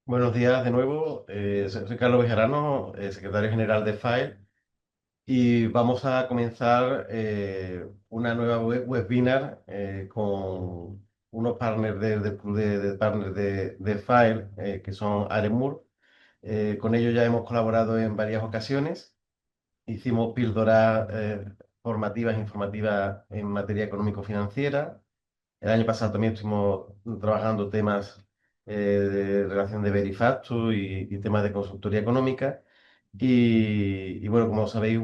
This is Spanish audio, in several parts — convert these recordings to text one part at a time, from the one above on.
Buenos días de nuevo. Soy Carlos Bejarano, secretario general de FAE, y vamos a comenzar una nueva webinar con unos partners del club de partners de FAE, que son Aremur. Con ellos ya hemos colaborado en varias ocasiones. Hicimos píldoras formativas e informativas en materia económico-financiera. El año pasado también estuvimos trabajando temas de relación de Verifactu y temas de consultoría económica. Y bueno, como sabéis,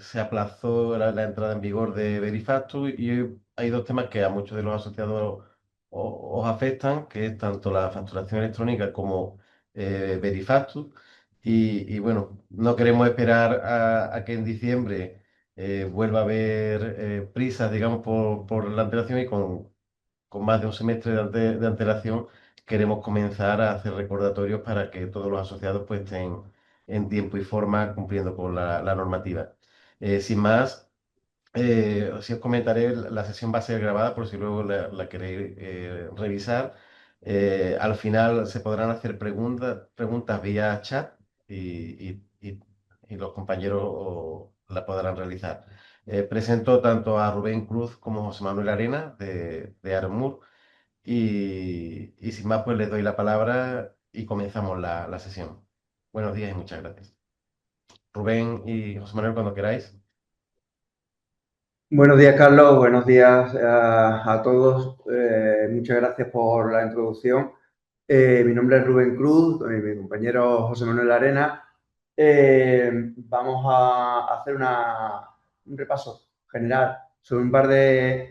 se aplazó la entrada en vigor de Verifactu y hay dos temas que a muchos de los asociados os afectan, que es tanto la facturación electrónica como Verifactu. Y bueno, no queremos esperar a que en diciembre vuelva a haber prisas, digamos, por la antelación y con más de un semestre de antelación queremos comenzar a hacer recordatorios para que todos los asociados pues estén en tiempo y forma cumpliendo con la normativa. Sin más, si os comentaré, la sesión va a ser grabada por si luego la queréis revisar. Al final se podrán hacer preguntas vía chat y los compañeros la podrán realizar. Presento tanto a Rubén Cruz como a José Manuel Arena de Armur y sin más pues les doy la palabra y comenzamos la sesión. Buenos días y muchas gracias. Rubén y José Manuel, cuando queráis. Buenos días, Carlos. Buenos días a todos. Muchas gracias por la introducción. Mi nombre es Rubén Cruz, y mi compañero José Manuel Arena. Vamos a hacer un repaso general sobre un par de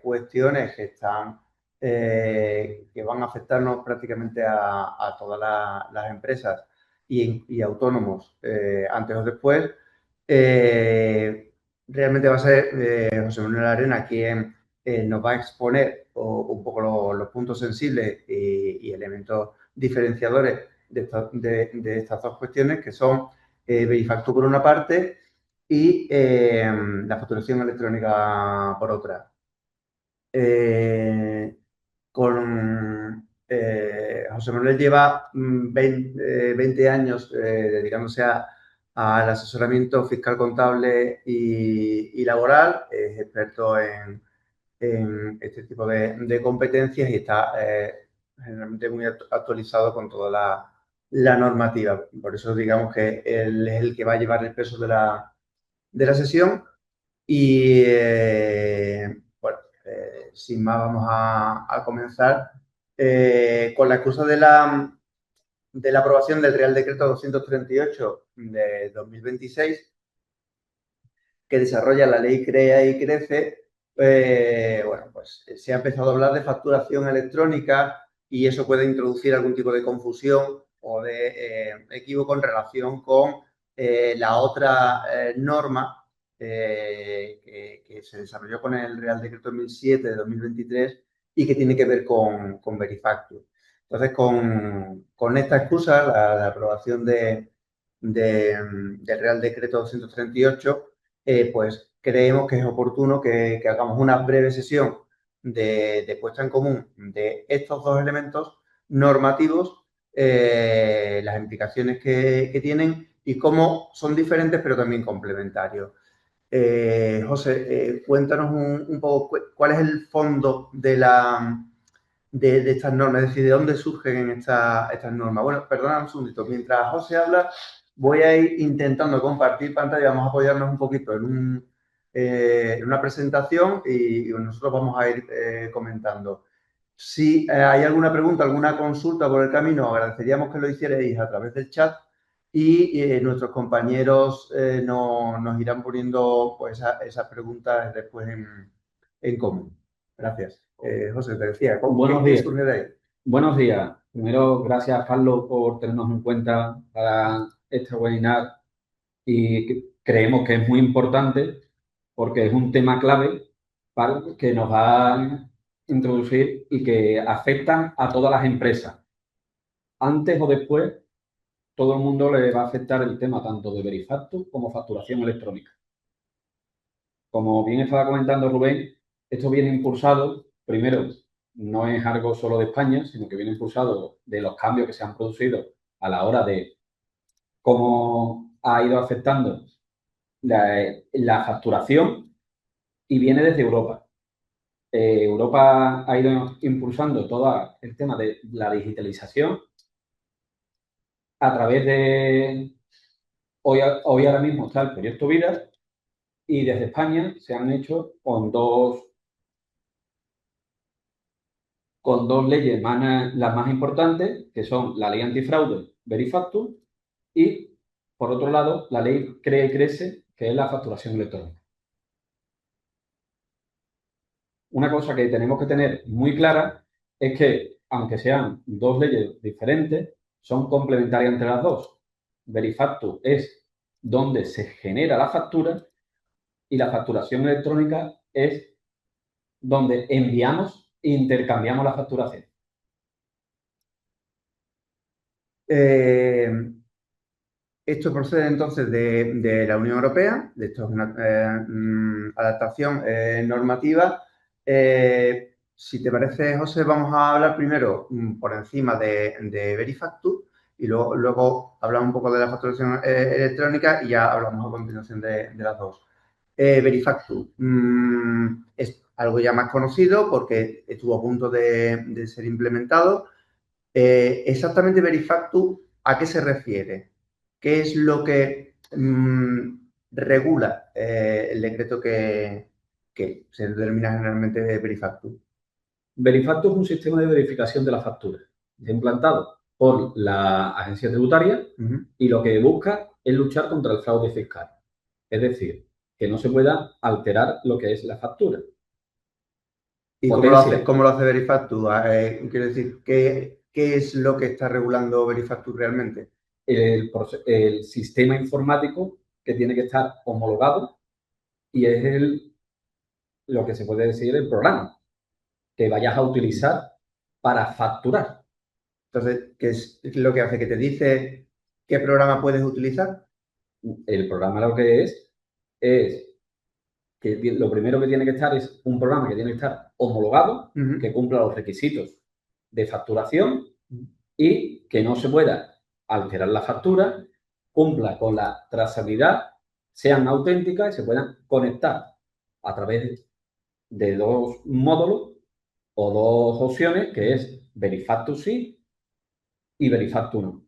cuestiones que van a afectarnos prácticamente a todas las empresas y autónomos antes o después. Eh, Realmente va a ser José Manuel Arena quien nos va a exponer un poco los puntos sensibles y elementos diferenciadores de estas dos cuestiones, que son Verifactu por una parte y la facturación electrónica por otra. Eh, José Manuel lleva 20 años dedicándose al asesoramiento fiscal, contable y laboral. Es experto en este tipo de competencias y está generalmente muy actualizado con toda la normativa. Por eso digamos que él es el que va a llevar el peso de la sesión. Y bueno, sin más vamos a comenzar con la excusa de la aprobación del Real Decreto 238 de 2026, que desarrolla la ley CREA y CRECE. Bueno, pues se ha empezado a hablar de facturación electrónica y eso puede introducir algún tipo de confusión o de equívoco en relación con la otra norma que se desarrolló con el Real Decreto 1007 de 2023 y que tiene que ver con Verifactu. Entonces, con esta excusa, la aprobación del Real Decreto 238, pues creemos que es oportuno que hagamos una breve sesión de puesta en común de estos dos elementos normativos, las implicaciones que tienen y cómo son diferentes pero también complementarios. José, cuéntanos un poco cuál es el fondo de estas normas, es decir, de dónde surgen estas normas. Bueno, perdona un segundito, mientras José habla, voy a ir intentando compartir pantalla, vamos a apoyarnos un poquito en una presentación y nosotros vamos a ir comentando. Si hay alguna pregunta, alguna consulta por el camino, agradeceríamos que lo hicierais a través del chat y nuestros compañeros nos irán poniendo pues, esas preguntas después en común. Gracias. José, te decía, Buenos ¿qué días. surge de ahí? Buenos días. Primero, gracias, Carlos, por tenernos en cuenta para este webinar y creemos que es muy importante porque es un tema clave que nos va a introducir y que afectan a todas las empresas. Antes o después, todo el mundo le va a afectar el tema tanto de Verifactu como facturación electrónica. Como bien estaba comentando Rubén, esto viene impulsado primero no es algo solo de España, sino que viene impulsado de los cambios que se han producido a la hora de cómo ha ido afectando la facturación y viene desde Europa. Europa ha ido impulsando todo el tema de la digitalización a través de, hoy ahora mismo está el proyecto Vida y desde España se han hecho con dos leyes las más importantes, que son la ley antifraude, Verifactus, y, por otro lado, la ley CREA y CRESE, que es la facturación electrónica. Una cosa que tenemos que tener muy clara es que, aunque sean dos leyes diferentes, son complementarias entre las dos. Verifactus es donde se genera la factura y la facturación electrónica es donde enviamos e intercambiamos la facturación. Esto procede entonces de la Unión Europea, de esto es una adaptación normativa. Si te parece, José, vamos a hablar primero por encima de Verifactus y luego hablamos un poco de la facturación electrónica y ya hablamos a continuación de las dos. Verifactus es algo ya más conocido porque estuvo a punto de ser implementado. Exactamente Verifactus, ¿a qué se refiere? ¿Qué es lo que regula el decreto que se denomina generalmente Verifactus? Verifactus es un sistema de verificación de la factura. Está implantado por la agencia tributaria y lo que busca es luchar contra el fraude fiscal. Es decir, que no se pueda alterar lo que es la factura. ¿Y cómo lo hace Verifactus? Quiero decir, ¿qué es lo que está regulando Verifactus realmente? El sistema informático que tiene que estar homologado y es lo que se puede decir el programa que vayas a utilizar para facturar. Entonces, ¿qué es lo que hace? ¿Que te dice qué programa puedes utilizar? El programa lo que es que lo primero que tiene que estar es un programa que tiene que estar homologado, que cumpla los requisitos de facturación y que no se pueda alterar la factura, cumpla con la trazabilidad, sean auténticas y se puedan conectar a través de dos módulos o dos opciones, que es Verifactus sí y Verifactus no,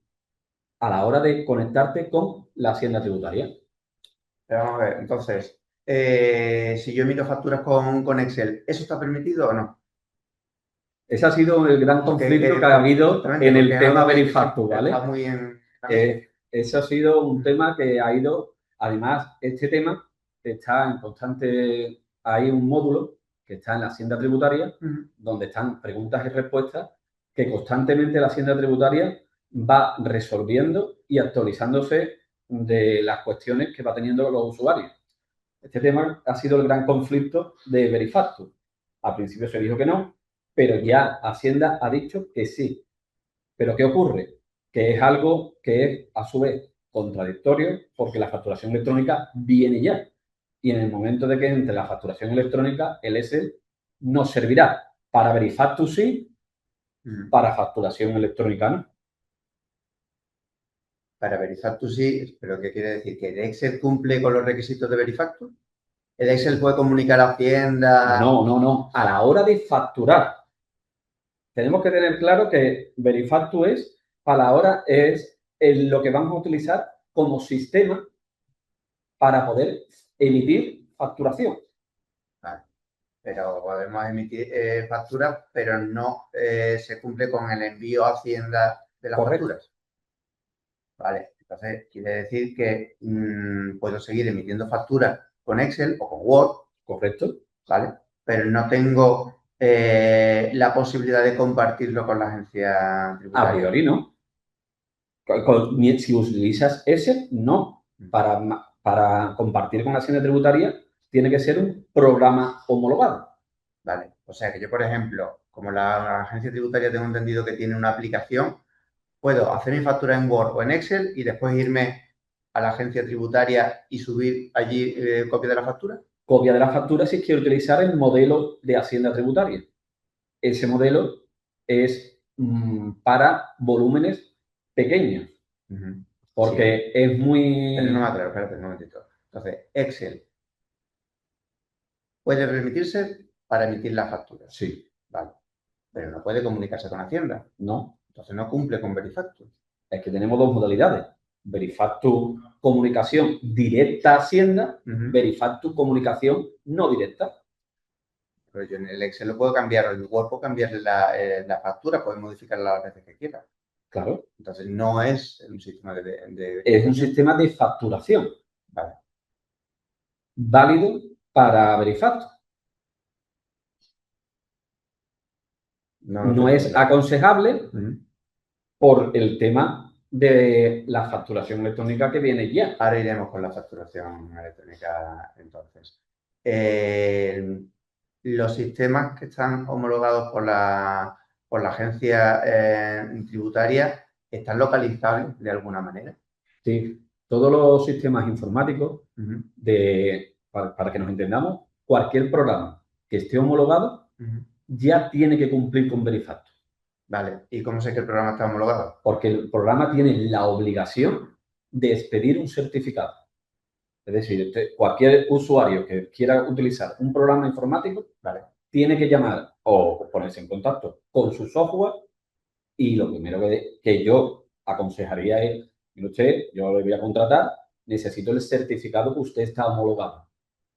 a la hora de conectarte con la hacienda tributaria. Pero vamos a ver, entonces, si yo emito facturas con Excel, ¿eso está permitido o no? Ese ha sido el gran conflicto que ha habido en el tema Verifactus, ¿vale? Está muy bien. Ese ha sido un tema que ha ido, además, este tema está en constante, hay un módulo que está en la Hacienda Tributaria, donde están preguntas y respuestas que constantemente la Hacienda Tributaria va resolviendo y actualizándose de las cuestiones que va teniendo los usuarios. Este tema ha sido el gran conflicto de Verifactus. Al principio se dijo que no, pero ya Hacienda ha dicho que sí. ¿Pero qué ocurre? Que es algo que es, a su vez, contradictorio porque la facturación electrónica viene ya. Y en el momento de que entre la facturación electrónica, el Excel nos servirá para Verifactus sí, para facturación electrónica no. Para Verifactus sí, pero ¿qué quiere decir? ¿Que el Excel cumple con los requisitos de Verifactus? ¿El Excel puede comunicar a Hacienda? No. A la hora de facturar, tenemos que tener claro que Verifactus es, a la hora, es lo que vamos a utilizar como sistema para poder emitir facturación. Vale. Pero podemos emitir facturas, pero no se cumple con el envío a Hacienda de las facturas. Vale, entonces quiere decir que puedo seguir emitiendo facturas con Excel o con Word. Correcto. Vale, pero no tengo la posibilidad de compartirlo con la agencia tributaria. A priori no. Si utilizas Excel, no. Para compartir con la hacienda tributaria tiene que ser un programa homologado. Vale, o sea que yo, por ejemplo, como la agencia tributaria tengo entendido que tiene una aplicación, puedo hacer mi factura en Word o en Excel y después irme a la agencia tributaria y subir allí copia de la factura. Copia de la factura si quiero utilizar el modelo de hacienda tributaria. ese modelo es para volúmenes pequeños, porque es muy... Pero no me aclaro, espérate un momentito. Entonces, Excel puede permitirse para emitir la factura. Sí. Vale. Pero no puede comunicarse con Hacienda. No. Entonces no cumple con Verifactus. Es que tenemos dos modalidades. Verifactus comunicación directa a Hacienda, Verifactus comunicación no directa. Pero yo en el Excel lo puedo cambiar, o en el Word puedo cambiarle la factura, puedo modificarla las veces que quiera. Claro. Entonces no es un sistema Es un sistema de facturación. Vale. Válido para Verifactus. No es aconsejable por el tema de la facturación electrónica que viene ya. Ahora iremos con la facturación electrónica entonces. Los sistemas que están homologados por la agencia tributaria están localizables de alguna manera. Sí, todos los sistemas informáticos, para que nos entendamos, cualquier programa que esté homologado ya tiene que cumplir con Verifactus. Vale, ¿y cómo sé que el programa está homologado? Porque el programa tiene la obligación de expedir un certificado. Es decir, cualquier usuario que quiera utilizar un programa informático, tiene que llamar o ponerse en contacto con su software, y lo primero que yo aconsejaría es, mire usted, yo le voy a contratar, necesito el certificado que usted está homologado.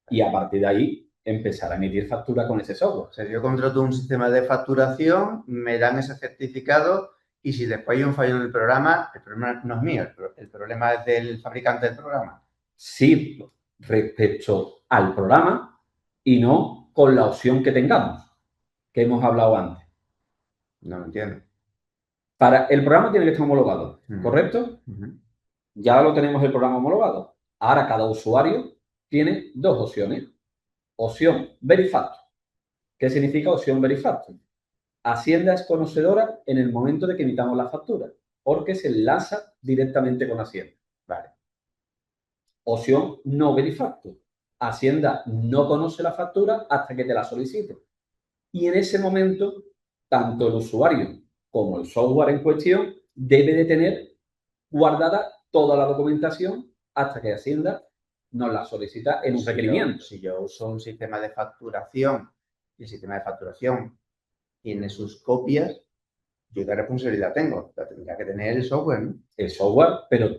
Y a partir de ahí empezar a emitir factura con ese software. O sea, yo contrato un sistema de facturación, me dan ese certificado y si después hay un fallo en el problema no es mío, el problema es del fabricante del programa. Sí, respecto al programa y no con la opción que tengamos, que hemos hablado antes. No lo entiendo. El programa tiene que estar homologado, ¿correcto? Ya lo tenemos el programa homologado. Ahora cada usuario tiene dos opciones. Opción Verifactus. ¿Qué significa opción Verifactus? Hacienda es conocedora en el momento de que emitamos la factura, porque se enlaza directamente con Hacienda. Vale. Opción no Verifactus. Hacienda no conoce la factura hasta que te la solicite. Y en ese momento, tanto el usuario como el software en cuestión debe de tener guardada toda la documentación hasta que Hacienda nos la solicita en un requerimiento. Si yo uso un sistema de facturación y el sistema de facturación tiene sus copias, ¿yo qué responsabilidad tengo? La tendría que tener el software, ¿no? El software, pero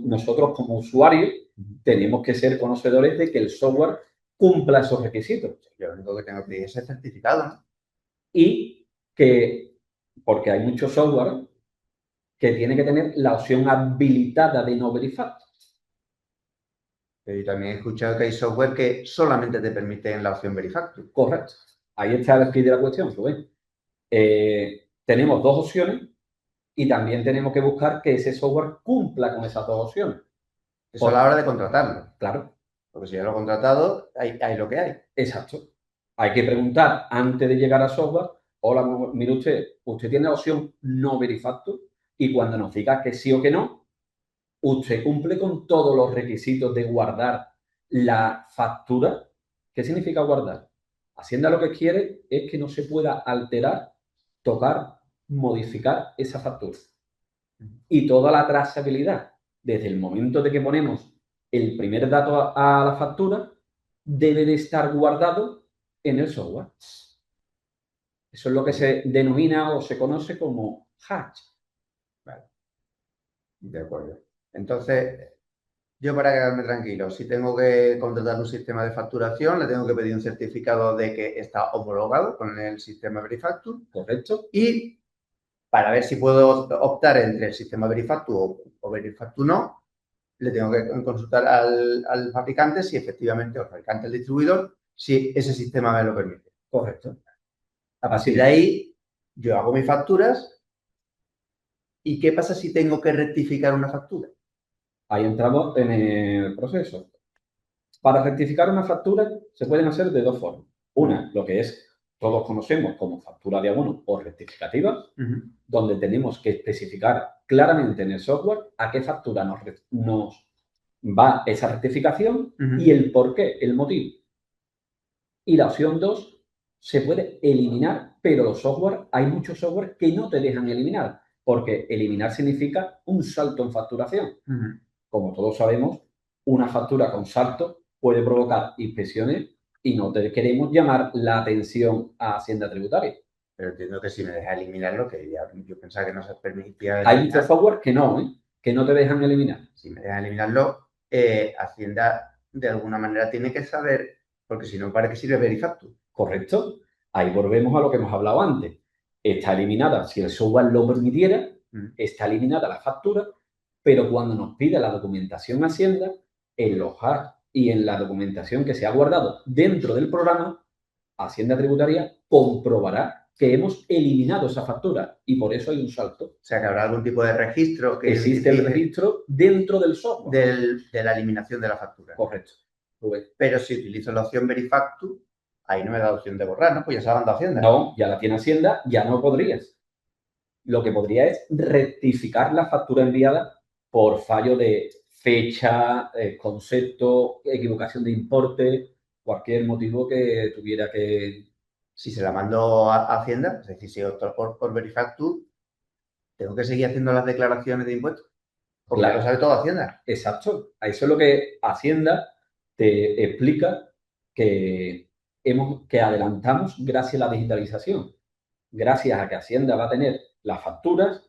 nosotros como usuarios tenemos que ser conocedores de que el software cumpla esos requisitos. Yo lo único que tengo que pedir es el certificado, ¿no? Y porque hay mucho software que tiene que tener la opción habilitada de no Verifactus. Pero yo también he escuchado que hay software que solamente te permiten la opción Verifactus. Correcto. Ahí está el kit de la cuestión, Rubén. Tenemos dos opciones y también tenemos que buscar que ese software cumpla con esas dos opciones. Eso a la hora de contratarlo. Claro. Porque si ya lo he contratado, hay lo que hay. Exacto. Hay que preguntar antes de llegar al software, hola, mire usted tiene la opción no Verifactus, y cuando nos diga que sí o que no, usted cumple con todos los requisitos de guardar la factura. ¿Qué significa guardar? Hacienda lo que quiere es que no se pueda alterar, tocar, modificar esa factura. Y toda la trazabilidad, desde el momento de que ponemos el primer dato a la factura, debe de estar guardado en el software. Eso es lo que se denomina o se conoce como hash. Vale. De acuerdo. Entonces, yo para quedarme tranquilo, si tengo que contratar un sistema de facturación, le tengo que pedir un certificado de que está homologado con el sistema Verifactus. Correcto. Y para ver si puedo optar entre el sistema Verifactus o Verifactus no, le tengo que consultar al fabricante si efectivamente, o al fabricante, el distribuidor, si ese sistema me lo permite. Correcto. A partir de ahí, yo hago mis facturas. ¿Y qué pasa si tengo que rectificar una factura? Ahí entramos en el proceso. Para rectificar una factura se pueden hacer de dos formas. Una, lo que todos conocemos como factura de abono o rectificativa, donde tenemos que especificar claramente en el software a qué factura nos va esa rectificación y el por qué, el motivo. Y la opción 2 se puede eliminar, pero los software, hay muchos software que no te dejan eliminar, porque eliminar significa un salto en facturación. Como todos sabemos, una factura con salto puede provocar inspecciones y no te queremos llamar la atención a Hacienda Tributaria. Pero entiendo que si me deja eliminarlo, que ya yo pensaba que no se permitía Hay muchos software que no te dejan eliminar. Si me deja eliminarlo, Hacienda de alguna manera tiene que saber, porque si no, ¿para qué sirve Verifactu? Correcto. Ahí volvemos a lo que hemos hablado antes. Está eliminada, si el software lo permitiera, está eliminada la factura, pero cuando nos pide la documentación Hacienda, en los hacks y en la documentación que se ha guardado dentro del programa, Hacienda Tributaria comprobará que hemos eliminado esa factura y por eso hay un salto. O sea, que habrá algún tipo de registro que existe el registro dentro del software. De la eliminación de la factura. Correcto. Pero si utilizo la opción Verifactu, ahí no me da opción de borrar, ¿no? Pues ya se la ha mandado Hacienda. No, ya la tiene Hacienda, ya no podrías. Lo que podría es rectificar la factura enviada por fallo de fecha, concepto, equivocación de importe, cualquier motivo que tuviera que... Si se la mando a Hacienda, es decir, si opto por Verifactu, tengo que seguir haciendo las declaraciones de impuestos. Porque claro, lo sabe todo Hacienda. Exacto. A eso es lo que Hacienda te explica que adelantamos gracias a la digitalización. Gracias a que Hacienda va a tener las facturas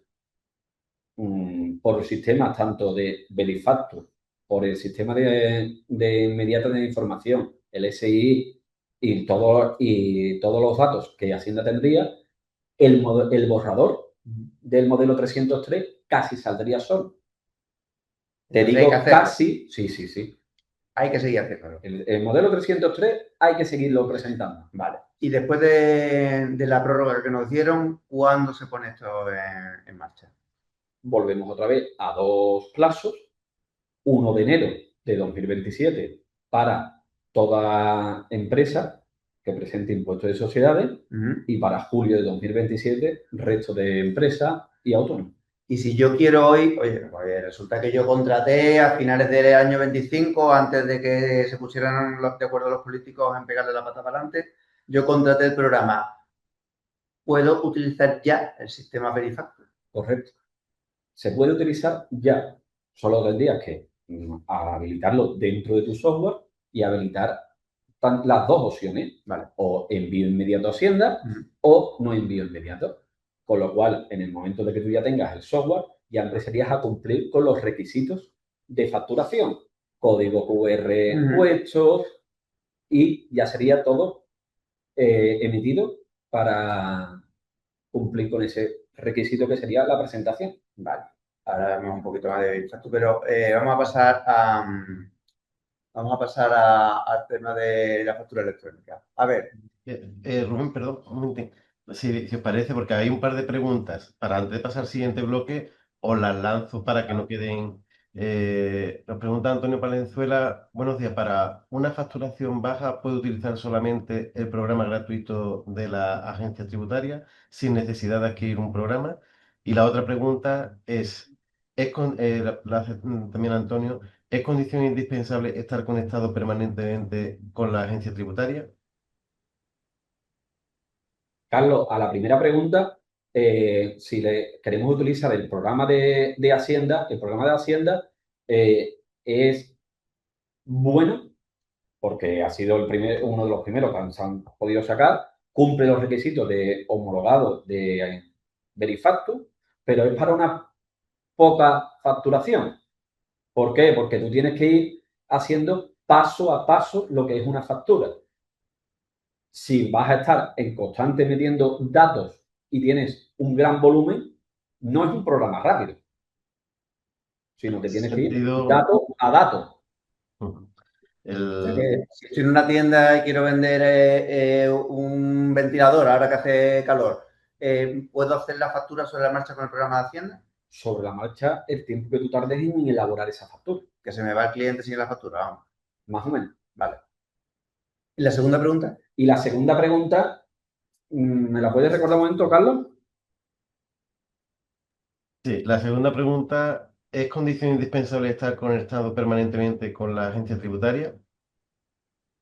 por los sistemas tanto de Verifactu, por el sistema de inmediata de información, el SI y todos los datos que Hacienda tendría, el borrador del modelo 303 casi saldría solo. Te digo casi, sí. Hay que seguir haciéndolo. El modelo 303 hay que seguirlo presentando. Vale. Y después de la prórroga que nos dieron, ¿cuándo se pone esto en marcha? Volvemos otra vez a dos plazos. 1 de enero de 2027 para toda empresa que presente impuestos de sociedades y para julio de 2027 resto de empresas y autónomos. Y si yo quiero hoy, oye, pues resulta que yo contraté a finales del año 25, antes de que se pusieran de acuerdo los políticos en pegarle la pata para adelante, yo contraté el programa. ¿Puedo utilizar ya el sistema Verifactu? Correcto. Se puede utilizar ya. Solo tendrías que habilitarlo dentro de tu software y habilitar las dos opciones. Vale. O envío inmediato a Hacienda o no envío inmediato. Con lo cual, en el momento de que tú ya tengas el software, ya empezarías a cumplir con los requisitos de facturación. Código QR puestos y ya sería todo emitido para cumplir con ese requisito que sería la presentación. Vale. Ahora vemos un poquito más de Verifactu, pero vamos a pasar al tema de la factura electrónica. A ver. Rubén, perdón, un momento. Si os parece, porque hay un par de preguntas. Para antes de pasar al siguiente bloque, os las lanzo para que no queden. Nos pregunta Antonio Palenzuela, buenos días. Para una facturación baja, ¿puede utilizar solamente el programa gratuito de la agencia tributaria sin necesidad de adquirir un programa? Y la otra pregunta la hace también Antonio, ¿es condición indispensable estar conectado permanentemente con la agencia tributaria? Carlos, a la primera pregunta, si queremos utilizar el programa de Hacienda, el programa de Hacienda es bueno porque ha sido uno de los primeros que se han podido sacar, cumple los requisitos de homologado de Verifactu, pero es para una poca facturación. ¿Por qué? Porque tú tienes que ir haciendo paso a paso lo que es una factura. Si vas a estar en constante metiendo datos y tienes un gran volumen, no es un programa rápido, sino que tienes que ir dato a dato. Si estoy en una tienda y quiero vender un ventilador ahora que hace calor, ¿puedo hacer la factura sobre la marcha con el programa de Hacienda? Sobre la marcha, el tiempo que tú tardes en elaborar esa factura. Que se me va el cliente sin la factura, vamos. Más o menos. Vale. ¿Y la segunda pregunta? Y la segunda pregunta, ¿me la puedes recordar un momento, Carlos? Sí, la segunda pregunta, ¿es condición indispensable estar conectado permanentemente con la agencia tributaria?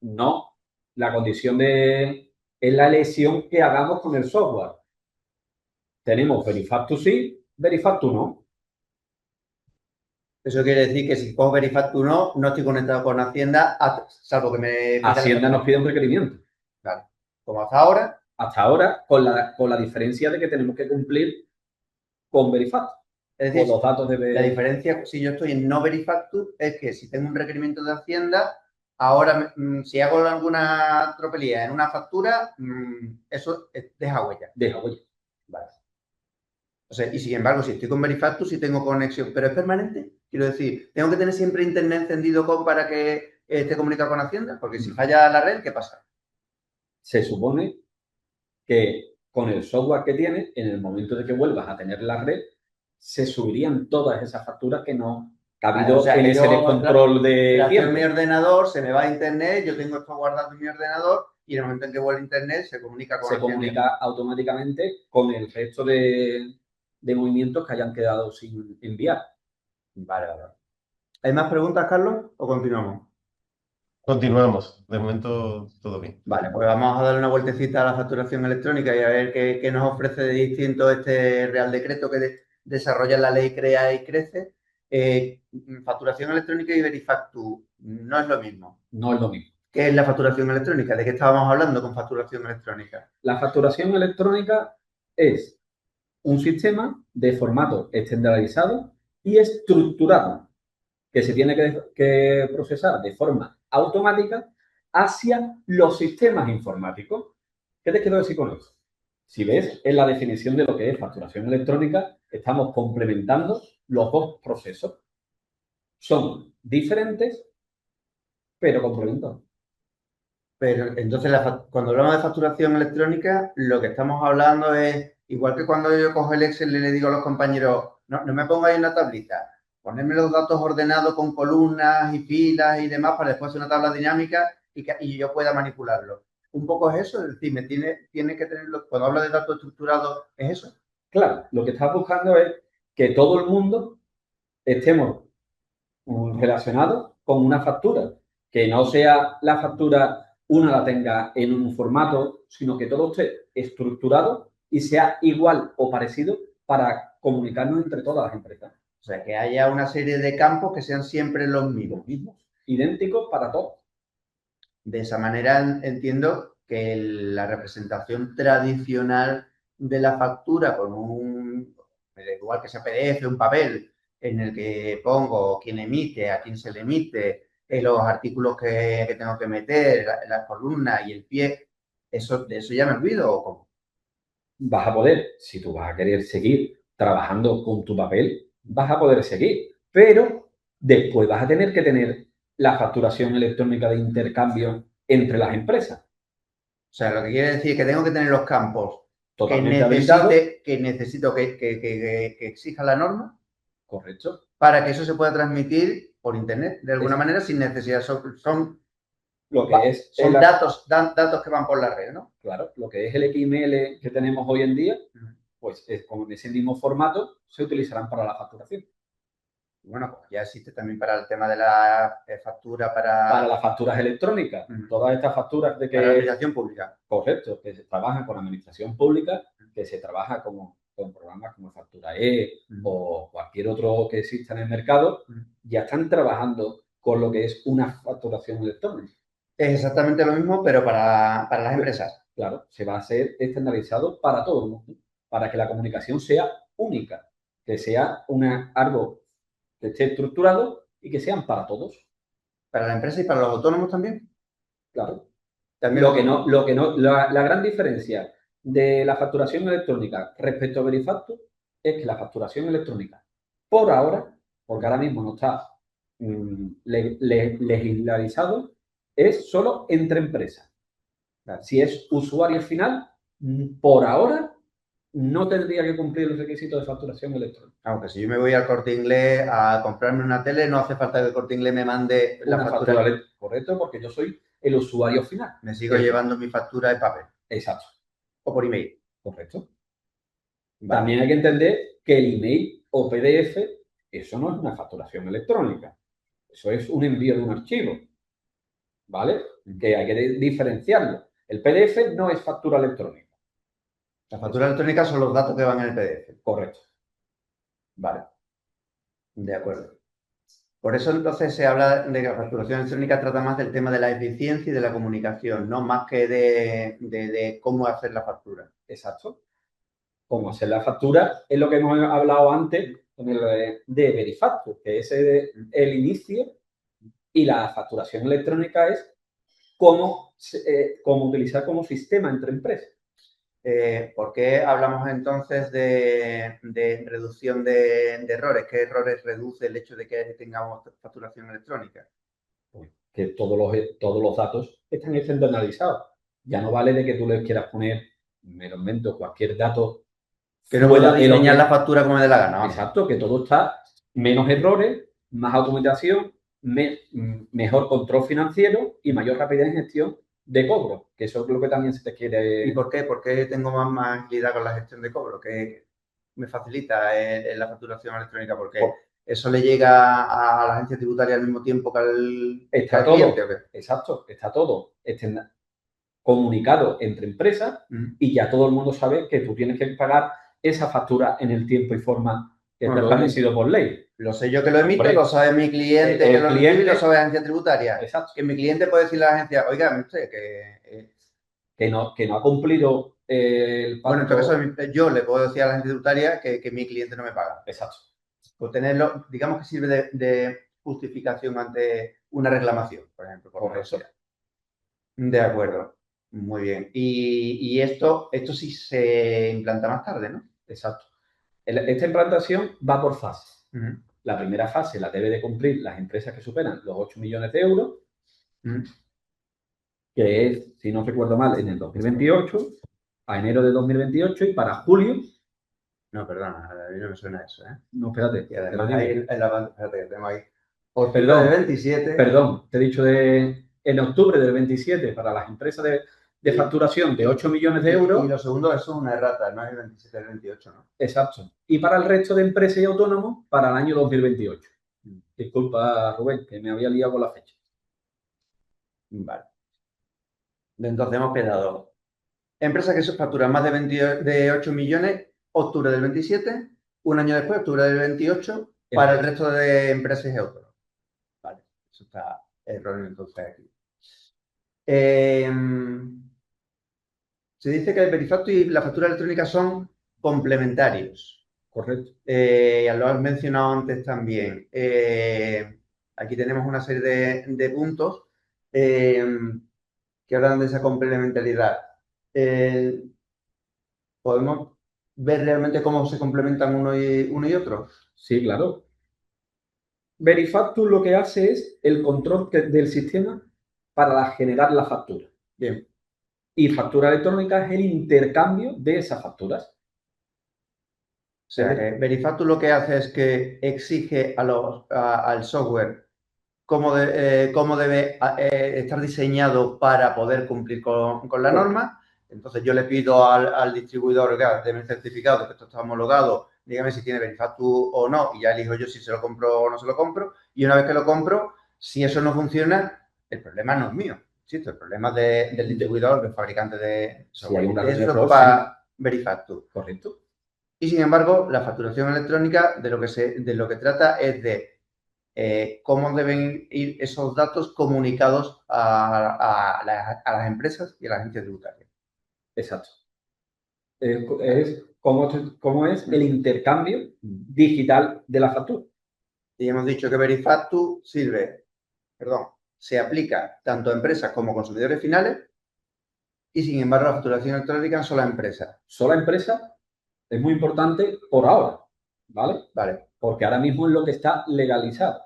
No. La condición de es la elección que hagamos con el software. Tenemos Verifactu sí, Verifactu no. Eso quiere decir que si cojo Verifactu no estoy conectado con Hacienda, salvo que me pida Hacienda nos pide un requerimiento. Claro. Como hasta ahora. Hasta ahora, con la diferencia de que tenemos que cumplir con Verifactu. Es decir, los datos de la diferencia, si yo estoy en no Verifactu, es que si tengo un requerimiento de Hacienda, ahora si hago alguna tropelía en una factura, eso deja huella. Deja huella. Vale. O sea, y sin embargo, si estoy con Verifactu, sí tengo conexión, pero es permanente. Quiero decir, tengo que tener siempre internet encendido para que esté comunicado con Hacienda, porque si falla la red, ¿qué pasa? Se supone que con el software que tienes, en el momento de que vuelvas a tener la red, se subirían todas esas facturas que no ha habido en ese descontrol de tiempo. Mi ordenador, se me va a internet, yo tengo esto guardado en mi ordenador y en el momento en que vuelve a internet se comunica con Hacienda. Se comunica automáticamente con el resto de movimientos que hayan quedado sin enviar. Vale. ¿Hay más preguntas, Carlos, o continuamos? Continuamos. De momento, todo bien. Vale, pues vamos a dar una vueltecita a la facturación electrónica y a ver qué nos ofrece de distinto este Real Decreto que desarrolla la ley Crea y Crece. Facturación electrónica y Verifactu no es lo mismo. No es lo mismo. ¿Qué es la facturación electrónica? ¿De qué estábamos hablando con facturación electrónica? La facturación electrónica es un sistema de formato estandarizado y estructurado que se tiene que procesar de forma automática hacia los sistemas informáticos. ¿Qué te quiero decir con esto? Si ves, en la definición de lo que es facturación electrónica, estamos complementando los dos procesos. Son diferentes, pero complementados. Pero entonces, cuando hablamos de facturación electrónica, lo que estamos hablando es, igual que cuando yo cojo el Excel y le digo a los compañeros, no me pongáis una tablita, ponerme los datos ordenados con columnas y filas y demás para después hacer una tabla dinámica y yo pueda manipularlo. Un poco es eso, es decir, tiene que tenerlo, cuando hablo de datos estructurados, ¿es eso? Claro, lo que estás buscando es que todo el mundo estemos relacionados con una factura, que no sea la factura una la tenga en un formato, sino que todo esté estructurado y sea igual o parecido para comunicarnos entre todas las empresas. O sea, que haya una serie de campos que sean siempre los mismos. Idénticos para todos. De esa manera entiendo que la representación tradicional de la factura con igual que sea PDF, un papel en el que pongo quién emite, a quién se le emite, los artículos que tengo que meter, las columnas y el pie, ¿de eso ya me olvido o cómo? Vas a poder, si tú vas a querer seguir trabajando con tu papel, vas a poder seguir, pero después vas a tener que tener la facturación electrónica de intercambio entre las empresas. O sea, lo que quiere decir es que tengo que tener los campos totalmente que necesito que exija la norma. Correcto. Para que eso se pueda transmitir por internet, de alguna manera, sin necesidad. Son lo que es son datos que van por la red, ¿no? Claro, lo que es el XML que tenemos hoy en día, pues con ese mismo formato se utilizarán para la facturación. Bueno, pues ya existe también para el tema de la factura para las facturas electrónicas. Todas estas facturas de que... Para la administración pública. Correcto, que se trabajan con administración pública, que se trabaja con programas como Factura-E o cualquier otro que exista en el mercado, ya están trabajando con lo que es una facturación electrónica. Es exactamente lo mismo, pero para las empresas. Claro, se va a hacer estandarizado para todo el mundo, para que la comunicación sea única, que sea algo que esté estructurado y que sean para todos. ¿Para la empresa y para los autónomos también? Claro. También la gran diferencia de la facturación electrónica respecto a Verifactu es que la facturación electrónica, por ahora, porque ahora mismo no está legislarizado, es solo entre empresas. Si es usuario final, por ahora no tendría que cumplir el requisito de facturación electrónica. Aunque si yo me voy al Corte Inglés a comprarme una tele, no hace falta que el Corte Inglés me mande la factura. Correcto, porque yo soy el usuario final. Me sigo llevando mi factura de papel. Exacto. O por email. Correcto. Vale. También hay que entender que el email o PDF, eso no es una facturación electrónica. Eso es un envío de un archivo. ¿Vale? Que hay que diferenciarlo. El PDF no es factura electrónica. La factura electrónica son los datos que van en el PDF. Correcto. Vale. De acuerdo. Por eso entonces se habla de que la facturación electrónica trata más del tema de la eficiencia y de la comunicación, no más que de cómo hacer la factura. Exacto. Cómo hacer la factura es lo que hemos hablado antes de Verifactu, que es el inicio, y la facturación electrónica es cómo utilizar como sistema entre empresas. ¿Por qué hablamos entonces de reducción de errores? ¿Qué errores reduce el hecho de que tengamos facturación electrónica? Pues que todos los datos están centralizados. Ya no vale de que tú le quieras poner, me lo invento, cualquier dato que no pueda diseñar la factura como me dé la gana. Vamos. Exacto, que todo está menos errores, más automatización, mejor control financiero y mayor rapidez en gestión de cobro, que eso es lo que también se te quiere. ¿Y por qué? ¿Por qué tengo más agilidad con la gestión de cobro? ¿Qué me facilita en la facturación electrónica? Porque eso le llega a la agencia tributaria al mismo tiempo que al cliente, ¿o qué? Exacto, está todo comunicado entre empresas y ya todo el mundo sabe que tú tienes que pagar esa factura en el tiempo y forma que está establecido por ley. Lo sé yo que lo emito, lo sabe mi cliente que lo recibe y lo sabe la agencia tributaria. Exacto. Que mi cliente puede decirle a la agencia, oiga, usted, que no ha cumplido el pacto. Bueno, en todo caso, yo le puedo decir a la agencia tributaria que mi cliente no me paga. Exacto. Por tenerlo, digamos que sirve de justificación ante una reclamación, por ejemplo. Por eso. De acuerdo. Muy bien. Y esto sí se implanta más tarde, ¿no? Exacto. Esta implantación va por fases. La primera fase la debe de cumplir las empresas que superan los 8 millones de euros, que es, si no recuerdo mal, en el 2028, a enero de 2028 y para julio. No, perdona, a mí no me suena eso, ¿eh? No, espérate. Y además espérate, que tengo ahí. Perdón, del 27. Perdón, te he dicho en octubre del 27 para las empresas de facturación de 8 millones de euros. Y lo segundo, eso es una errata, no es el 27, es el 28, ¿no? Exacto. Y para el resto de empresas y autónomos, para el año 2028. Disculpa, Rubén, que me había liado con la fecha. Vale. Entonces hemos quedado empresas que facturan más de 8 millones, octubre del 27, un año después, octubre del 28, para el resto de empresas y autónomos. Vale, eso está erróneo entonces aquí. Se dice que el Verifactu y la factura electrónica son complementarios. Correcto. Lo has mencionado antes también. Aquí tenemos una serie de puntos que hablan de esa complementariedad. ¿Podemos ver realmente cómo se complementan uno y otro? Sí, claro. Verifactu lo que hace es el control del sistema para generar la factura. Bien. Y factura electrónica es el intercambio de esas facturas. O sea, Verifactu lo que hace es que exige al software cómo debe estar diseñado para poder cumplir con la norma. Entonces yo le pido al distribuidor, oiga, deme el certificado de que esto está homologado, dígame si tiene Verifactu o no, y ya elijo yo si se lo compro o no se lo compro. Y una vez que lo compro, si eso no funciona, el problema no es mío. ¿Cierto? El problema es del distribuidor, del fabricante de software. Si hay una eso para Verifactu. Correcto. Y sin embargo, la facturación electrónica de lo que trata es de cómo deben ir esos datos comunicados a las empresas y a la agencia tributaria. Exacto. Es cómo es el intercambio digital de la factura. Y hemos dicho que Verifactu se aplica tanto a empresas como a consumidores finales y sin embargo la facturación electrónica solo a empresas. Solo a empresas es muy importante por ahora, ¿vale? Vale. Porque ahora mismo es lo que está legalizado.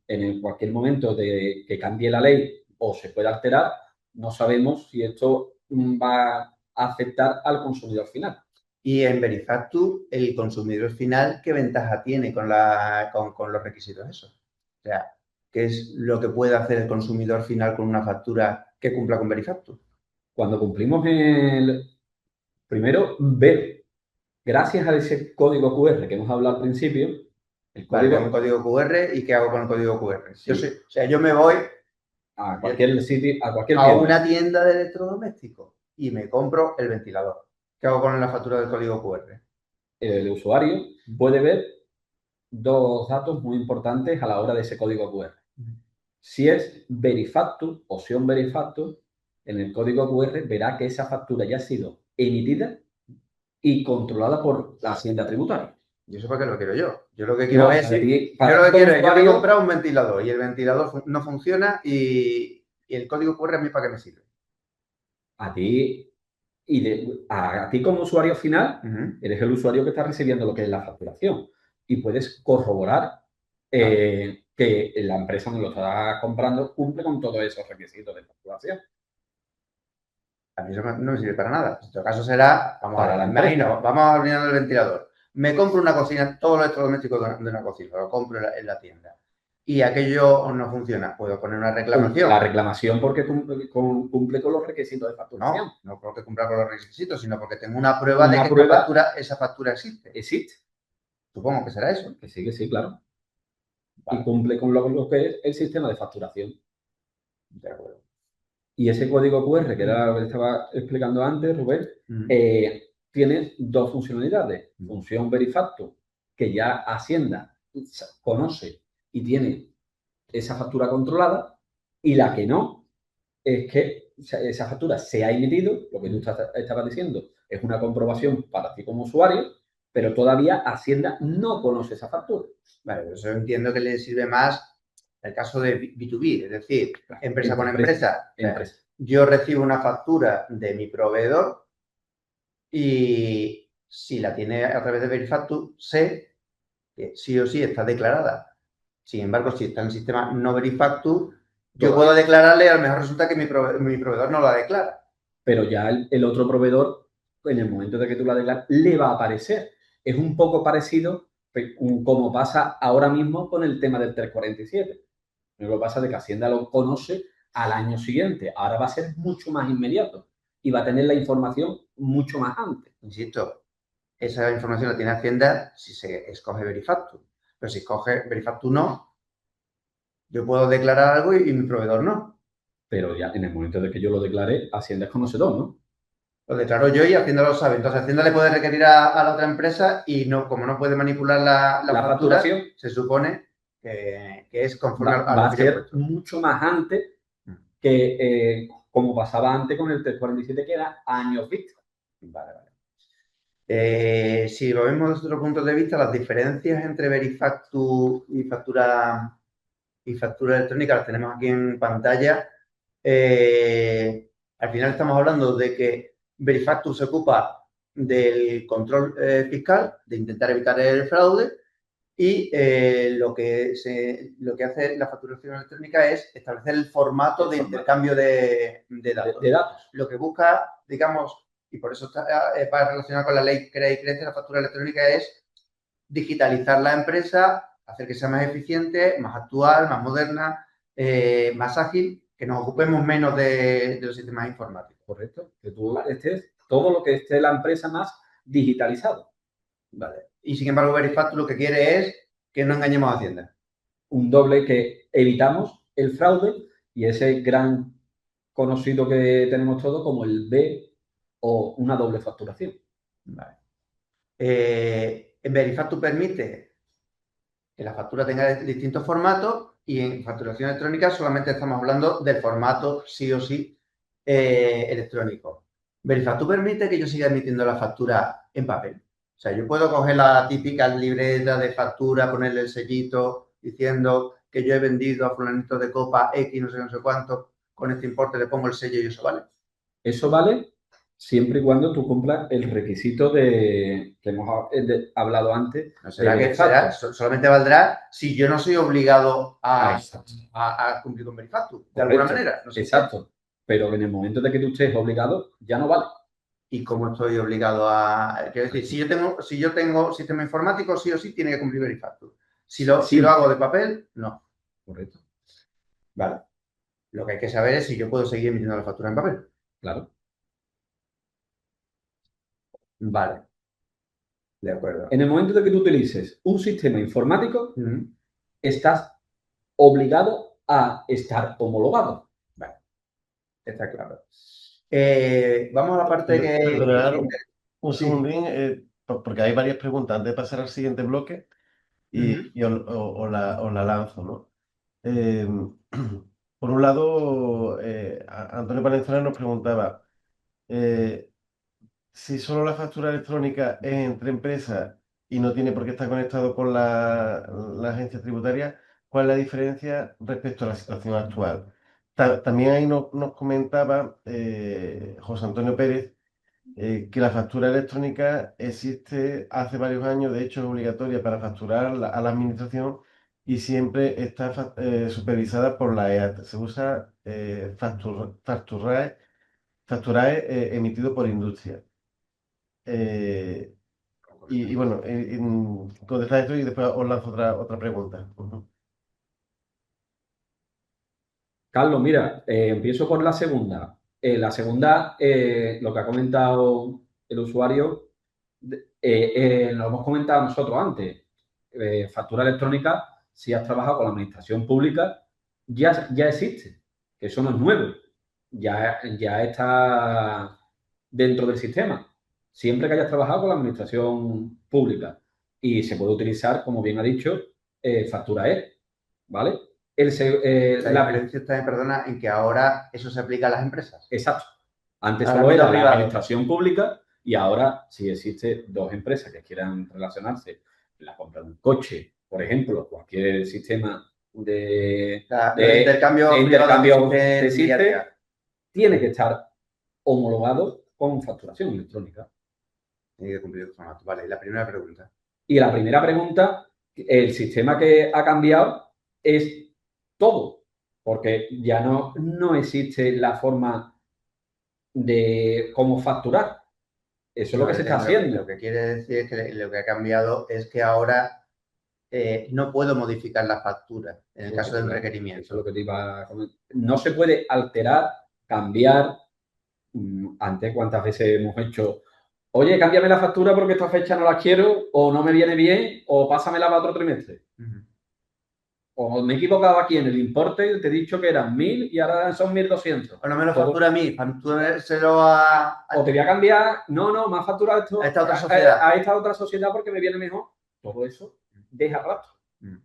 En cualquier momento de que cambie la ley o se pueda alterar, no sabemos si esto va a afectar al consumidor final. Y en Verifactu, el consumidor final, ¿qué ventaja tiene con los requisitos esos? O sea, ¿qué es lo que puede hacer el consumidor final con una factura que cumpla con Verifactu? Cuando cumplimos primero, ver, gracias a ese código QR que hemos hablado al principio, el código QR, ¿y qué hago con el código QR? Sí. Yo me voy a cualquier sitio, a cualquier a tienda. una tienda de electrodomésticos y me compro el ventilador. ¿Qué hago con la factura del código QR? El usuario puede ver dos datos muy importantes a la hora de ese código QR. Si es Verifactus, opción Verifactus, en el código QR verá que esa factura ya ha sido emitida y controlada por la Hacienda Tributaria. ¿Y eso para qué lo quiero yo? Yo lo que quiero No, es... para ti, yo para lo que ti como quiero es... Yo me he usuario, comprado un ventilador y el ventilador no funciona y el código QR a mí para qué me sirve. a ti a ti como usuario final, eres el usuario que está recibiendo lo que es la facturación y puedes corroborar que la empresa donde lo está comprando cumple con todos esos requisitos de facturación. A mí eso no me sirve para nada. En todo caso será, vamos Para a la ver, empresa. imagino, vamos abriendo el ventilador. Me compro una cocina, todos los electrodomésticos de una cocina, lo compro en la tienda. Y aquello no funciona, puedo poner una reclamación. La reclamación porque cumple con los requisitos de facturación. No porque cumpla con los requisitos, sino porque tengo una prueba de que esa factura existe. Existe. Supongo que será eso. Que sí, claro. Vale. Y cumple con lo que es el sistema de facturación. De acuerdo. Y ese código QR, que era lo que estaba explicando antes, Rubén, tiene dos funcionalidades. Función Verifactus, que ya Hacienda conoce y tiene esa factura controlada, y la que no es que esa factura se ha emitido, lo que tú estabas diciendo, es una comprobación para ti como usuario, pero todavía Hacienda no conoce esa factura. Vale, eso entiendo que le sirve más el caso de B2B, es decir, empresa con empresa. Yo recibo una factura de mi proveedor y si la tiene a través de Verifactus, sé que sí o sí está declarada. Sin embargo, si está en el sistema no Verifactus, yo puedo declararle y a lo mejor resulta que mi proveedor no la declara. Pero ya el otro proveedor, en el momento de que tú la declaras, le va a aparecer. Es un poco parecido como pasa ahora mismo con el tema del 347. Lo que pasa es que Hacienda lo conoce al año siguiente. Ahora va a ser mucho más inmediato y va a tener la información mucho más antes. Insisto, esa información la tiene Hacienda si se escoge Verifactus. Pero si escoge Verifactus no, yo puedo declarar algo y mi proveedor no. Pero ya en el momento de que yo lo declare, Hacienda es conocedor, ¿no? Lo declaro yo y Hacienda lo sabe. Entonces Hacienda le puede requerir a la otra empresa y no, como no puede manipular la facturación, se supone que es conforme va a ser mucho más antes que como pasaba antes con el 347, que era años vista. Vale. Si lo vemos desde otro punto de vista, las diferencias entre Verifactus y factura electrónica las tenemos aquí en pantalla. Al final estamos hablando de que Verifactus se ocupa del control fiscal, de intentar evitar el fraude, y lo que hace la facturación electrónica es establecer el formato de intercambio de datos. Lo que busca, digamos, y por eso para relacionar con la ley Crea y Crece, la factura electrónica es digitalizar la empresa, hacer que sea más eficiente, más actual, más moderna, más ágil, que nos ocupemos menos de los sistemas informáticos. Correcto. Que tú estés todo lo que esté la empresa más digitalizado. Vale. Y sin embargo, Verifactus lo que quiere es que no engañemos a Hacienda. Un doble que evitamos el fraude y ese gran conocido que tenemos todos como el B o una doble facturación. Vale. En Verifactus permite que la factura tenga distintos formatos y en facturación electrónica solamente estamos hablando del formato sí o sí electrónico. Verifactus permite que yo siga emitiendo la factura en papel. O sea, yo puedo coger la típica libreta de factura, ponerle el sellito diciendo que yo he vendido a fulanito de copa X, no sé cuánto, con este importe le pongo el sello y eso vale. Eso vale siempre y cuando tú cumplas el requisito que hemos hablado antes. No será que solamente valdrá si yo no soy obligado a cumplir con Verifactus, de alguna manera. No sé. Exacto. Pero en el momento de que tú estés obligado, ya no vale. ¿Y cómo estoy obligado a...? Quiero decir, si yo tengo sistema informático, sí o sí tiene que cumplir Verifactus. Si lo hago de papel, no. Correcto. Vale. Lo que hay que saber es si yo puedo seguir emitiendo la factura en papel. Claro. Vale. De acuerdo. En el momento de que tú utilices un sistema informático, estás obligado a estar homologado. está claro. Vamos a la parte Perdonar que un sí. segundín, porque hay varias preguntas antes de pasar al siguiente bloque Ujú. os la lanzo, ¿no? Eh, por un lado, Antonio Valenzuela nos preguntaba eh, si solo la factura electrónica es entre empresas y no tiene por qué estar conectado con la agencia tributaria, ¿cuál es la diferencia respecto a la situación actual? También ahí nos comentaba José Antonio Pérez que la factura electrónica existe hace varios años, de hecho es obligatoria para facturar a la administración y siempre está supervisada por la EAT. Se usa Facturae emitido por industria. Eh, y bueno, contestad esto y después os lanzo otra pregunta. Ujú. Carlos, mira, empiezo por la segunda. La segunda, lo que ha comentado el usuario, lo hemos comentado nosotros antes. Factura electrónica, si has trabajado con la administración pública, ya existe, que eso no es nuevo, ya está dentro del sistema, siempre que hayas trabajado con la administración pública. Y se puede utilizar, como bien ha dicho, factura E, ¿vale? La diferencia está, perdona, en que ahora eso se aplica a las empresas, Exacto. Antes al solo ámbito era la privado. administración pública y ahora, si existe dos empresas que quieran relacionarse, la compra de un coche, por ejemplo, cualquier sistema Los de intercambios privados que intercambio que existen día a existe, día. tiene que estar homologado con facturación electrónica. Tiene que cumplir el formato. Vale, la primera pregunta. Y la primera pregunta, el sistema que ha cambiado es todo, porque ya no existe la forma de cómo facturar. Eso es lo No, que se está lo haciendo. que quiere decir es que lo que ha cambiado es que ahora no puedo modificar la factura en el Eso es lo caso que te de un iba, eso es lo requerimiento. que te iba a comentar. No se puede alterar, cambiar. Antes, ¿cuántas veces hemos hecho? Oye, cámbiame la factura porque esta fecha no la quiero, o no me viene bien, o pásamela para otro trimestre. Ujú. O me he equivocado aquí en el importe, te he dicho que eran 1.000 y ahora son 1.200. O no me lo Todo, factura a mí, factúraselo o te voy a cambiar, no, me ha facturado a esto esta otra sociedad. a esta otra sociedad porque me viene mejor. Todo eso deja rastro. Mm.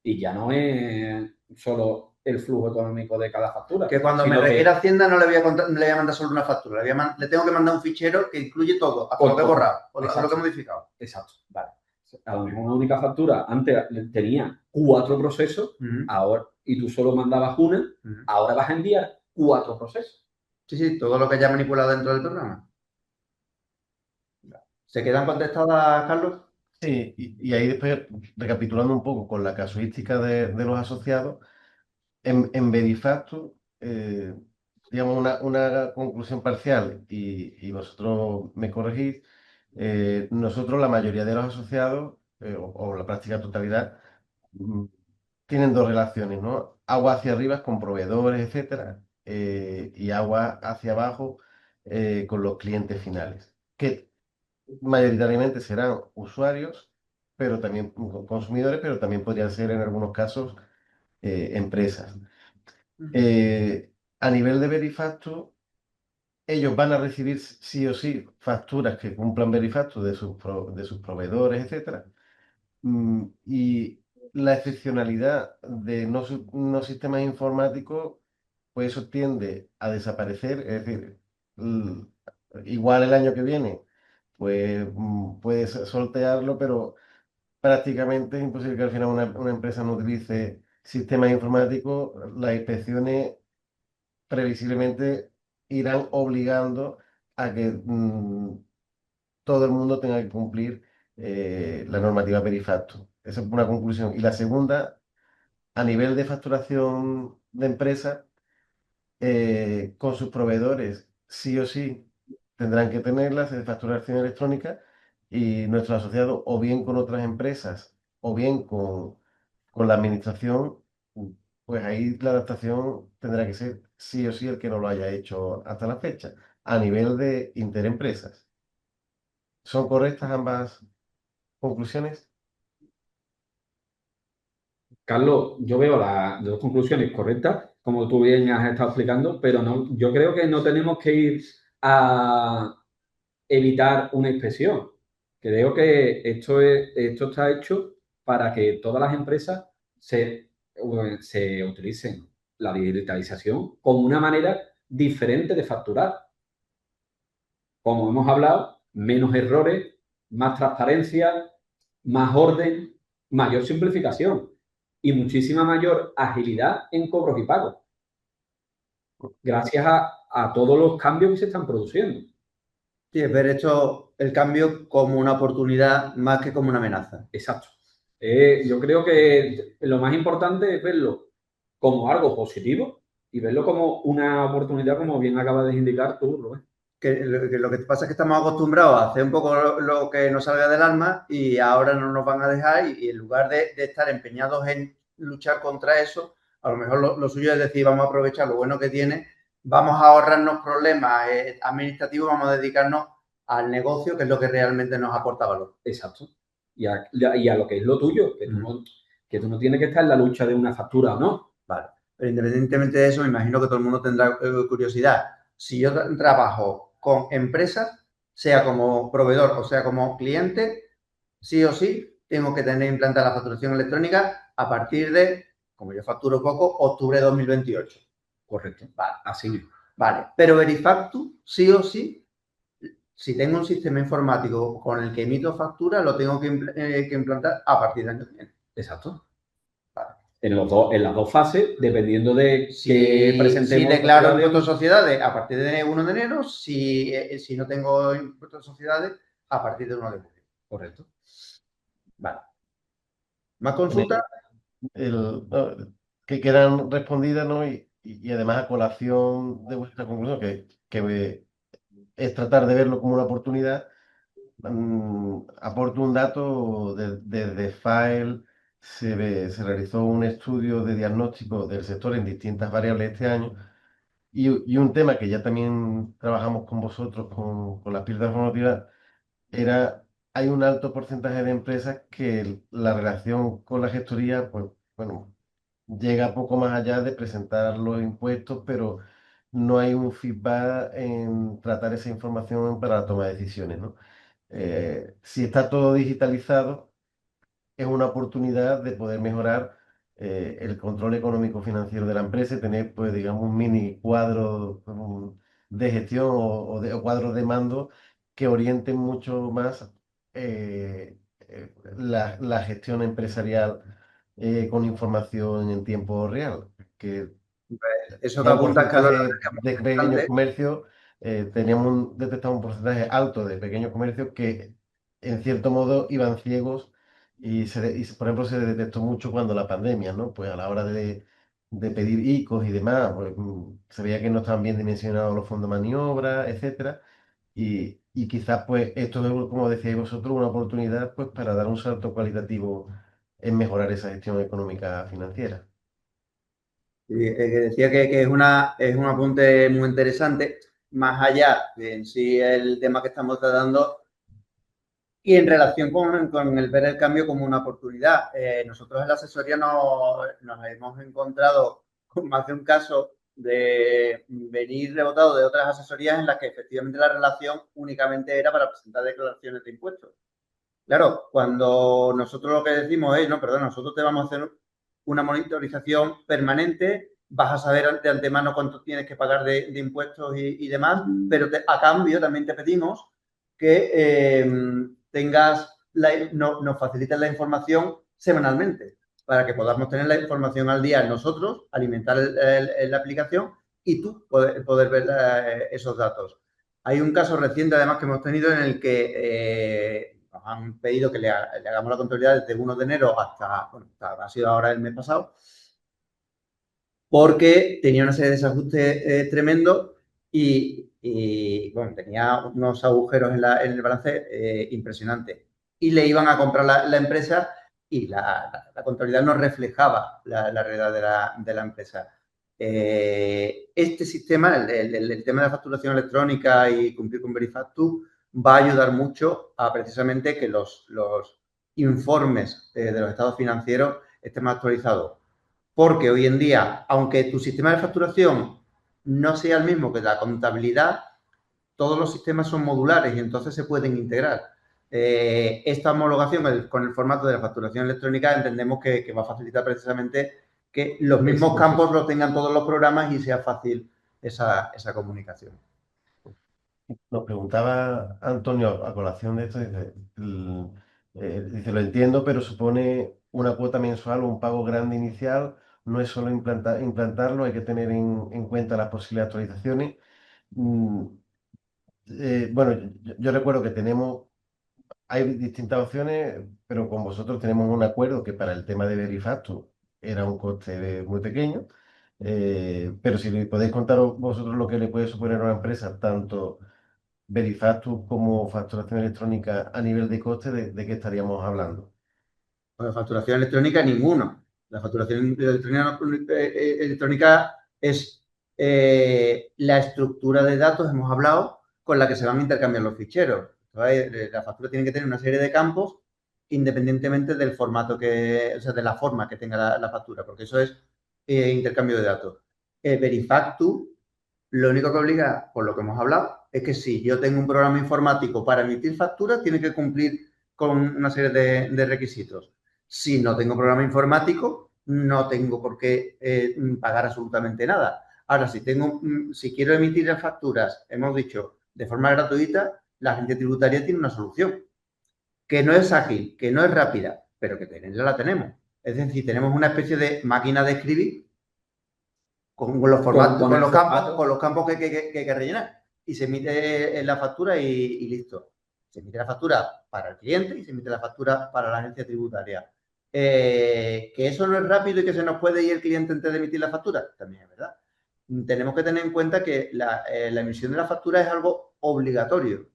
Y ya no es solo el flujo económico de cada factura, Que cuando me sino requiera que Hacienda no no le voy a mandar solo una factura, le tengo que mandar un fichero que incluye todo, hasta con lo que he todo. borrado, o lo que he Exacto, modificado. exacto. Vale. A lo mejor una única factura antes tenía 4 procesos, Ujú, ahora, y tú solo mandabas una, ujú. ahora vas a enviar 4 procesos. Sí, sí, todo lo que haya manipulado dentro del programa. ¿Se quedan contestadas, Carlos? Sí, y ahí después, recapitulando un poco con la casuística de los asociados, en Verifacto, digamos, una conclusión parcial, y vosotros me corregís, nosotros, la mayoría de los asociados, o la práctica totalidad, mm, tienen dos relaciones, ¿no? Agua hacia arriba con proveedores, etcétera, y agua hacia abajo con los clientes finales, que mayoritariamente serán usuarios, pero también consumidores, pero también podrían ser en algunos casos empresas. Ujú. A nivel de Verifacto, ellos van a recibir sí o sí facturas que cumplan Verifacto de sus proveedores, etcétera. Y la excepcionalidad de no sistemas informáticos, pues eso tiende a desaparecer. Es decir, mm, igual el año que viene, pues puedes sortearlo, pero prácticamente es imposible que al final una empresa no utilice sistemas informáticos. Las inspecciones previsiblemente irán obligando a que todo el mundo tenga que cumplir la normativa Perifacto. Esa es una conclusión. Y la segunda, a nivel de facturación de empresa, con sus proveedores, sí o sí tendrán que tenerlas de facturación electrónica y nuestros asociados, o bien con otras empresas, o bien con la administración, pues ahí la adaptación tendrá que ser sí o sí el que no lo haya hecho hasta la fecha, a nivel de interempresas. ¿Son correctas ambas conclusiones? Carlos, yo veo las dos conclusiones correctas, como tú bien has estado explicando, pero no, yo creo que no tenemos que ir a evitar una expresión. Creo que esto está hecho para que todas las empresas se utilicen la digitalización como una manera diferente de facturar. Como hemos hablado, menos errores, más transparencia, más orden, mayor simplificación y muchísima mayor agilidad en cobros y pagos, gracias a todos los cambios que se están produciendo. Sí, es ver esto, el cambio como una oportunidad más que como una amenaza. Exacto. Yo creo que lo más importante es verlo como algo positivo y verlo como una oportunidad, como bien acabas de indicar tú, Rubén. Que lo que pasa es que estamos acostumbrados a hacer un poco lo que nos salga del alma y ahora no nos van a dejar y en lugar de estar empeñados en luchar contra eso, a lo mejor lo suyo es decir, vamos a aprovechar lo bueno que tiene, vamos a ahorrarnos problemas administrativos, vamos a dedicarnos al negocio, que es lo que realmente nos aporta valor. Exacto. Y a lo que es lo tuyo, que tú no tienes que estar en la lucha de una factura o no. Vale. Pero independientemente de eso, me imagino que todo el mundo tendrá curiosidad. Si yo trabajo con empresas, sea como proveedor o sea como cliente, sí o sí tengo que tener implantada la facturación electrónica a partir de, como yo facturo poco, octubre de 2028. Correcto. Vale. Así mismo. Vale. Pero Verifactu, sí o sí, si tengo un sistema informático con el que emito factura, lo tengo que implantar a partir del año que viene. Exacto. Vale. En las dos fases, dependiendo de si presentemos. Si declaro impuestos de sociedades a partir de 1 de enero, si no tengo impuestos de sociedades, a partir de 1 de julio. Correcto. Vale. ¿Más consultas? Que quedan respondidas, ¿no? Y además a colación de vuestra conclusión, que es tratar de verlo como una oportunidad. Aporto un dato, desde FAEL se realizó un estudio de diagnóstico del sector en distintas variables este año y un tema que ya también trabajamos con vosotros, con las píldoras formativas, hay un alto porcentaje de empresas que la relación con la gestoría, pues bueno, llega poco más allá de presentar los impuestos, pero no hay un feedback en tratar esa información para la toma de decisiones, ¿no? Si está todo digitalizado, es una oportunidad de poder mejorar el control económico financiero de la empresa y tener, pues, digamos, un mini cuadro de gestión o cuadros de mando que orienten mucho más la gestión empresarial con información en tiempo real. Que Eso que ya un apuntas, Carlos, porcentaje de pequeños comercios, detectado un porcentaje alto de pequeños comercios que en cierto modo iban ciegos por ejemplo, se detectó mucho cuando la pandemia, ¿no? Pues a la hora de pedir ICOs y demás, pues, se veía que no estaban bien dimensionados los fondos de maniobra, etcétera. Y quizás, pues, esto es, como decíais vosotros, una oportunidad, pues, para dar un salto cualitativo en mejorar esa gestión económica financiera. que decía que es un apunte muy interesante, más allá de en sí el tema que estamos tratando y en relación con el ver el cambio como una oportunidad. Nosotros en la asesoría nos hemos encontrado con más de un caso de venir rebotado de otras asesorías en las que efectivamente la relación únicamente era para presentar declaraciones de impuestos. Claro, cuando nosotros lo que decimos es, no, perdón, nosotros te vamos a hacer una monitorización permanente, vas a saber de antemano cuánto tienes que pagar de impuestos y demás, pero a cambio también te pedimos que nos facilites la información semanalmente para que podamos tener la información al día nosotros, alimentar la aplicación y tú poder ver esos datos. Hay un caso reciente, además, que hemos tenido en el que nos han pedido que le hagamos la contabilidad desde 1 de enero hasta, bueno, ha sido ahora el mes pasado, porque tenía una serie de desajustes tremendos y, bueno, tenía unos agujeros en el balance impresionantes. Y le iban a comprar la empresa y la contabilidad no reflejaba la realidad de la empresa. Este sistema, el tema de la facturación electrónica y cumplir con Verifactu, va a ayudar mucho a precisamente que los informes de los estados financieros esté más actualizado. Porque hoy en día, aunque tu sistema de facturación no sea el mismo que la contabilidad, todos los sistemas son modulares y entonces se pueden integrar. Esta homologación con el formato de la facturación electrónica entendemos que va a facilitar precisamente que los mismos campos los tengan todos los programas y sea fácil esa comunicación. Nos preguntaba Antonio a colación de esto, dice, lo entiendo, pero supone una cuota mensual o un pago grande inicial, no es solo implantarlo, hay que tener en cuenta las posibles actualizaciones. Mm, bueno, yo recuerdo que hay distintas opciones, pero con vosotros tenemos un acuerdo que para el tema de Verifactu era un coste muy pequeño, pero si podéis contar vosotros lo que le puede suponer a una empresa, tanto Verifactus como facturación electrónica a nivel de coste, ¿de qué estaríamos hablando? Pues facturación electrónica, ninguno. La facturación electrónica es la estructura de datos, hemos hablado, con la que se van a intercambiar los ficheros. Entonces, la factura tiene que tener una serie de campos independientemente del formato o sea, de la forma que tenga la factura, porque eso es intercambio de datos. Verifactu, lo único que obliga, por lo que hemos hablado, es que si yo tengo un programa informático para emitir facturas, tiene que cumplir con una serie de requisitos. Si no tengo programa informático, no tengo por qué pagar absolutamente nada. Ahora, si quiero emitir las facturas, hemos dicho, de forma gratuita, la agencia tributaria tiene una solución que no es ágil, que no es rápida, pero que tenerla la tenemos. Es decir, tenemos una especie de máquina de escribir con los formatos, con los campos que hay que rellenar. Y se emite la factura y listo. Se emite la factura para el cliente y se emite la factura para la agencia tributaria. Que eso no es rápido y que se nos puede ir el cliente antes de emitir la factura, también es verdad. Tenemos que tener en cuenta que la emisión de la factura es algo obligatorio.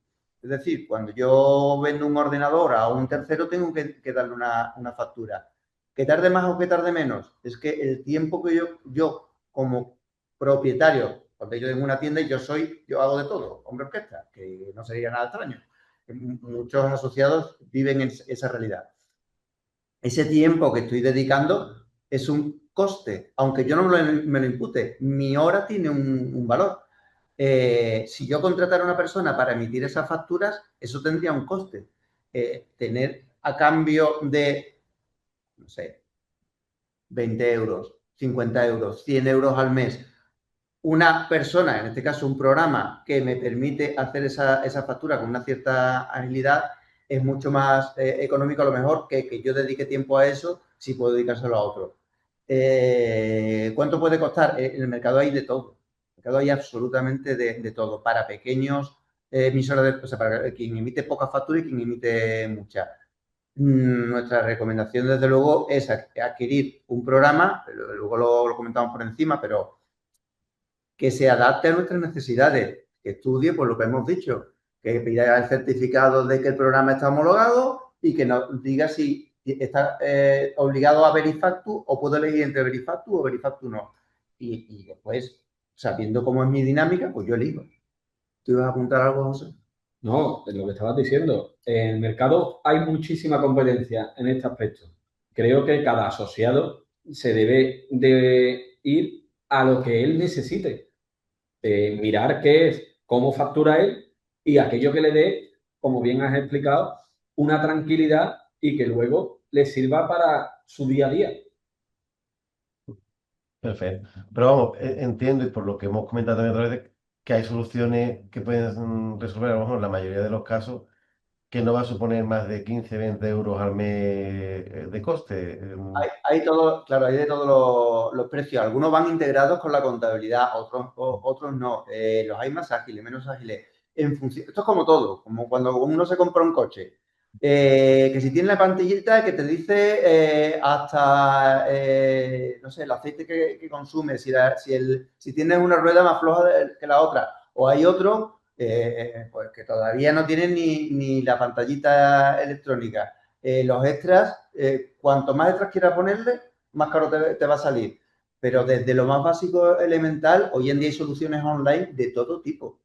Es decir, cuando yo vendo un ordenador a un tercero, tengo que darle una factura. Que tarde más o que tarde menos, es que el tiempo que yo como propietario, porque yo tengo una tienda y yo hago de todo, hombre orquesta, que no sería nada extraño. Muchos asociados viven en esa realidad. Ese tiempo que estoy dedicando es un coste, aunque yo no me lo impute, mi hora tiene un valor. Si yo contratara a una persona para emitir esas facturas, eso tendría un coste. Tener a cambio de, no sé, 20 euros, 50 euros, 100 euros al mes, una persona, en este caso un programa que me permite hacer esa factura con una cierta agilidad, es mucho más económico a lo mejor que yo dedique tiempo a eso si puedo dedicárselo a otro. ¿Cuánto puede costar? En el mercado hay de todo. En el mercado hay absolutamente de todo. Para pequeños emisores, o sea, para quien emite pocas facturas y quien emite muchas. Nuestra recomendación, desde luego, es adquirir un programa, luego lo comentamos por encima, pero que se adapte a nuestras necesidades, que estudie por lo que hemos dicho, que pida el certificado de que el programa está homologado y que nos diga si está obligado a Verifactu o puedo elegir entre Verifactu o Verifactu no. Y después, sabiendo cómo es mi dinámica, pues yo elijo. ¿Tú ibas a apuntar algo, José? No, es lo que estabas diciendo. En el mercado hay muchísima competencia en este aspecto. Creo que cada asociado se debe de ir a lo que él necesite. Mirar qué es, cómo factura él y aquello que le dé, como bien has explicado, una tranquilidad y que luego le sirva para su día a día. Perfecto. Pero vamos, entiendo y por lo que hemos comentado también otra vez, que hay soluciones que pueden resolver a lo mejor la mayoría de los casos que no va a suponer más de 15, 20 euros al mes de coste. Hay todo, claro, hay de todos los precios. Algunos van integrados con la contabilidad, otros no. Los hay más ágiles, menos ágiles. Esto es como todo, como cuando uno se compra un coche. Que si tiene la pantallita que te dice hasta, no sé, el aceite que consume, si tienes una rueda más floja que la otra. O hay otro, pues que todavía no tienen ni la pantallita electrónica. Los extras, cuanto más extras quieras ponerle, más caro te va a salir. Pero desde lo más básico elemental, hoy en día hay soluciones online de todo tipo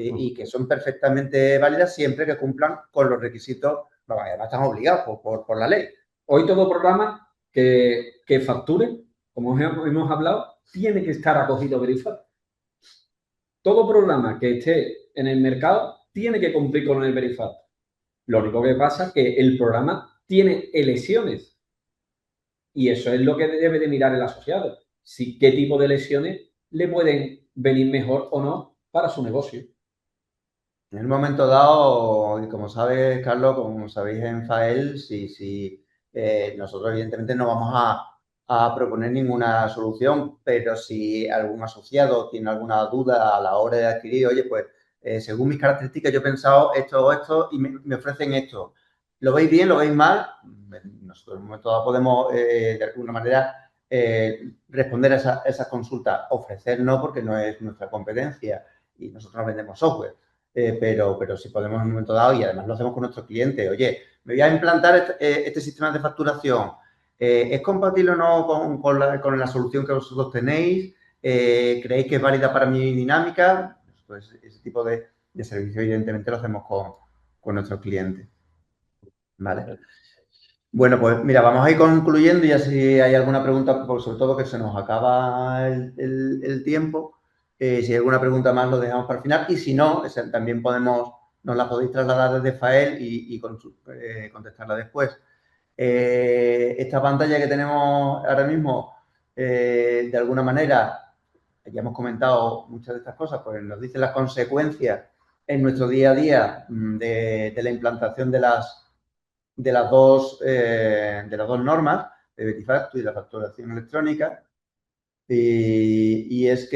y que son perfectamente válidas siempre que cumplan con los requisitos, además están obligados por la ley. Hoy todo programa que facture, como hemos hablado, tiene que estar acogido Verify. Todo programa que esté en el mercado tiene que cumplir con el Verify. Lo único que pasa es que el programa tiene lesiones. Y eso es lo que debe de mirar el asociado. Si, qué tipo de lesiones le pueden venir mejor o no para su negocio. En el momento dado, y como sabes, Carlos, como sabéis en FAEL, nosotros evidentemente no vamos a proponer ninguna solución, pero si algún asociado tiene alguna duda a la hora de adquirir, oye, pues según mis características yo he pensado esto o esto y me ofrecen esto. ¿Lo veis bien? ¿Lo veis mal? Nosotros en un momento dado podemos de alguna manera responder a esas consultas. Ofrecer no, porque no es nuestra competencia y nosotros no vendemos software. Pero si podemos en un momento dado, y además lo hacemos con nuestros clientes, oye, me voy a implantar este sistema de facturación. ¿Es compatible o no con la solución que vosotros tenéis? ¿Creéis que es válida para mi dinámica? Pues ese tipo de servicio, evidentemente, lo hacemos con nuestros clientes. ¿Vale? Bueno, pues mira, vamos a ir concluyendo y así hay alguna pregunta, sobre todo que se nos acaba el tiempo. Si hay alguna pregunta más, lo dejamos para el final. Y si no, también nos la podéis trasladar desde FAEL y contestarla después. Esta pantalla que tenemos ahora mismo, de alguna manera, ya hemos comentado muchas de estas cosas, pues nos dice las consecuencias en nuestro día a día de la implantación de las dos normas, de Betifacto y la facturación electrónica. Y es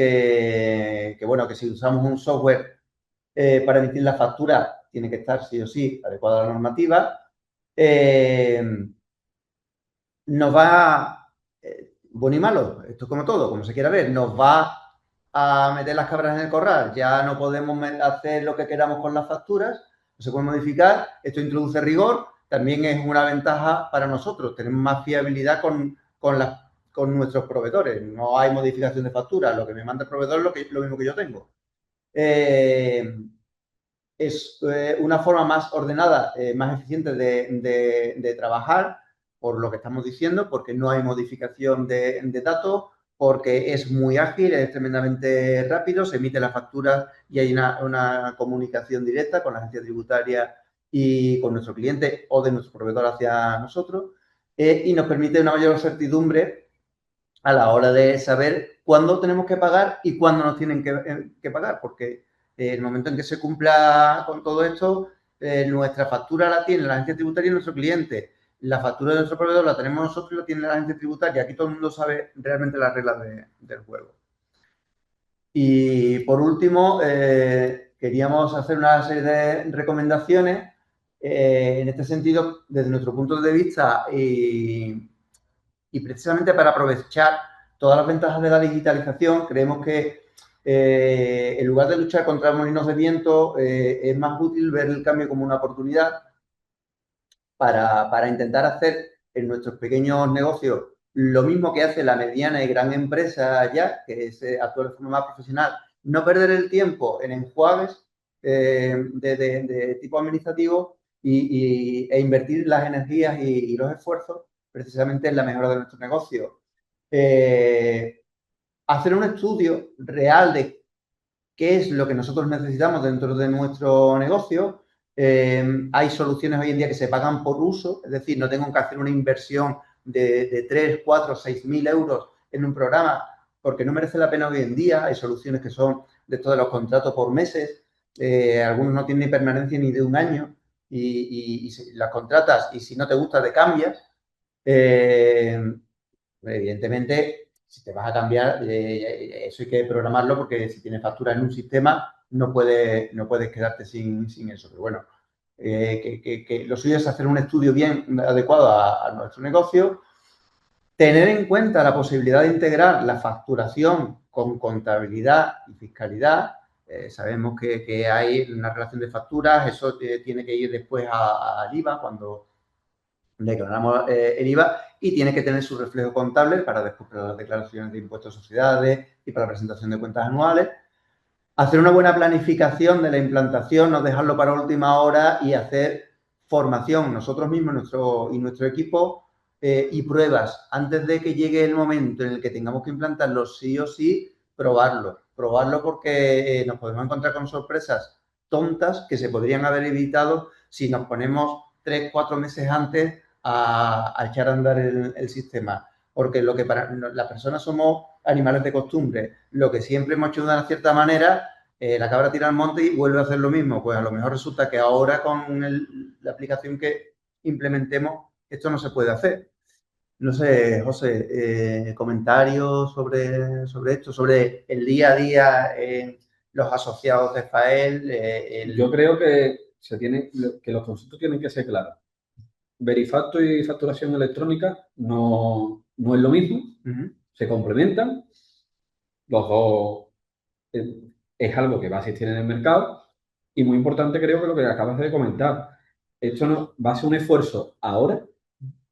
bueno, que si usamos un software para emitir la factura, tiene que estar sí o sí adecuada a la normativa. Nos va, bueno y malo, esto es como todo, como se quiera ver, nos va a meter las cabras en el corral, ya no podemos hacer lo que queramos con las facturas, no se puede modificar, esto introduce rigor, también es una ventaja para nosotros, tenemos más fiabilidad con nuestros proveedores, no hay modificación de factura, lo que me manda el proveedor es lo mismo que yo tengo. Es una forma más ordenada, más eficiente de trabajar, por lo que estamos diciendo, porque no hay modificación de datos, porque es muy ágil, es tremendamente rápido, se emite la factura y hay una comunicación directa con la agencia tributaria y con nuestro cliente o de nuestro proveedor hacia nosotros, y nos permite una mayor certidumbre a la hora de saber cuándo tenemos que pagar y cuándo nos tienen que pagar, porque el momento en que se cumpla con todo esto, nuestra factura la tiene la agencia tributaria y nuestro cliente. La factura de nuestro proveedor la tenemos nosotros y la tiene la agencia tributaria. Aquí todo el mundo sabe realmente las reglas del juego. Y por último, queríamos hacer una serie de recomendaciones en este sentido, desde nuestro punto de vista y precisamente para aprovechar todas las ventajas de la digitalización, creemos que en lugar de luchar contra molinos de viento, es más útil ver el cambio como una oportunidad para intentar hacer en nuestros pequeños negocios lo mismo que hace la mediana y gran empresa ya, que es actuar de forma más profesional, no perder el tiempo en enjuagues de tipo administrativo e invertir las energías y los esfuerzos precisamente en la mejora de nuestro negocio. Hacer un estudio real de qué es lo que nosotros necesitamos dentro de nuestro negocio. Hay soluciones hoy en día que se pagan por uso, es decir, no tengo que hacer una inversión de 3, 4, 6.000 euros en un programa porque no merece la pena hoy en día. Hay soluciones que son de todos los contratos por meses, algunos no tienen ni permanencia ni de un año y las contratas y si no te gusta te cambias. Evidentemente, si te vas a cambiar, eso hay que programarlo porque si tienes facturas en un sistema no puedes quedarte sin eso. Pero bueno, que lo suyo es hacer un estudio bien adecuado a nuestro negocio, tener en cuenta la posibilidad de integrar la facturación con contabilidad y fiscalidad. Sabemos que hay una relación de facturas, eso tiene que ir después al IVA cuando declaramos el IVA y tiene que tener su reflejo contable para después para las declaraciones de impuestos a sociedades y para la presentación de cuentas anuales. Hacer una buena planificación de la implantación, no dejarlo para última hora y hacer formación nosotros mismos nuestro equipo y pruebas antes de que llegue el momento en el que tengamos que implantarlo sí o sí, probarlo porque nos podemos encontrar con sorpresas tontas que se podrían haber evitado si nos ponemos 3, 4 meses antes a echar a andar el sistema. Porque lo que para las personas somos animales de costumbre, lo que siempre hemos hecho de una cierta manera, la cabra tira al monte y vuelve a hacer lo mismo. Pues a lo mejor resulta que ahora con la aplicación que implementemos esto no se puede hacer. No sé, José, comentarios sobre esto, sobre el día a día en los asociados de FAEL. Yo creo que los conceptos tienen que ser claros. Verifacto y facturación electrónica no es lo mismo, se complementan, los dos eh, es algo que va a existir en el mercado y muy importante creo que lo que acabas de comentar, esto no, va a ser un esfuerzo ahora,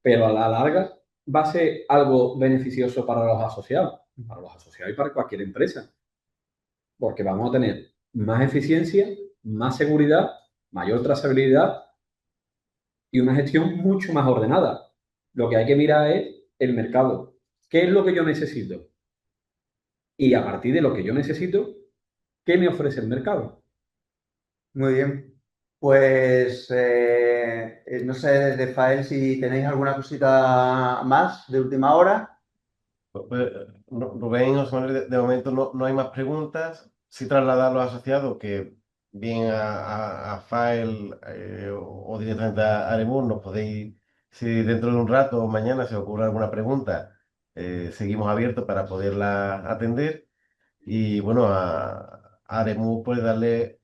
pero a la larga va a ser algo beneficioso para los asociados y para cualquier empresa, porque vamos a tener más eficiencia, más seguridad, mayor trazabilidad y una gestión mucho más ordenada. Lo que hay que mirar es el mercado. ¿Qué es lo que yo necesito? Y a partir de lo que yo necesito, ¿qué me ofrece el mercado? Muy bien. Pues no sé desde FAEL si tenéis alguna cosita más de última hora. Pues, Rubén, José Manuel, de momento no hay más preguntas. Sí trasladar a los asociados que bien a File o directamente a Aremur nos podéis, si dentro de un rato o mañana se os ocurre alguna pregunta, seguimos abiertos para poderla atender. Y bueno, a Aremur pues darle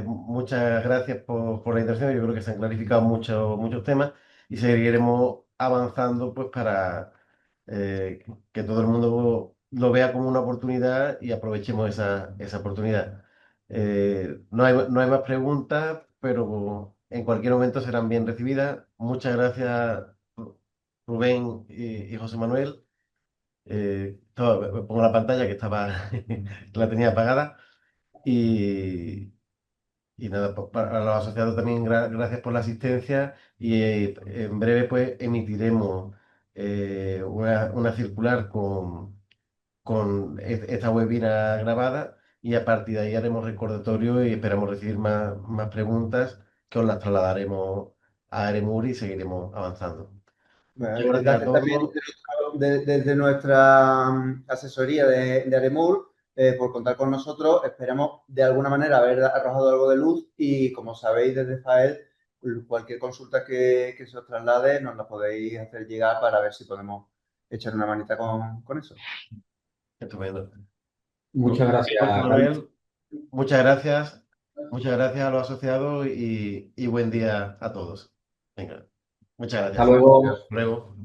muchas gracias por la intervención. Yo creo que se han clarificado muchos temas y seguiremos avanzando pues para que todo el mundo lo vea como una oportunidad y aprovechemos esa oportunidad. No hay más preguntas, pero en cualquier momento serán bien recibidas. Muchas gracias, Rubén y José Manuel. Pongo la pantalla que estaba, que la tenía apagada. Y, y nada, para los asociados también gracias por la asistencia y en breve pues emitiremos una circular con esta webinar grabada y a partir de ahí haremos recordatorio y esperamos recibir más preguntas que os las trasladaremos a Aremur y seguiremos avanzando. Muchas gracias a Gracias también todos. desde nuestra asesoría de Aremur por contar con nosotros. Esperamos de alguna manera haber arrojado algo de luz y como sabéis desde FAEL, cualquier consulta que se os traslade nos la podéis hacer llegar para ver si podemos echar una manita con eso. Estupendo. Muchas Rubén, gracias, José Carlos. Manuel, muchas gracias. Muchas gracias a los asociados y buen día a todos. Venga, muchas Hasta gracias. luego. Hasta luego.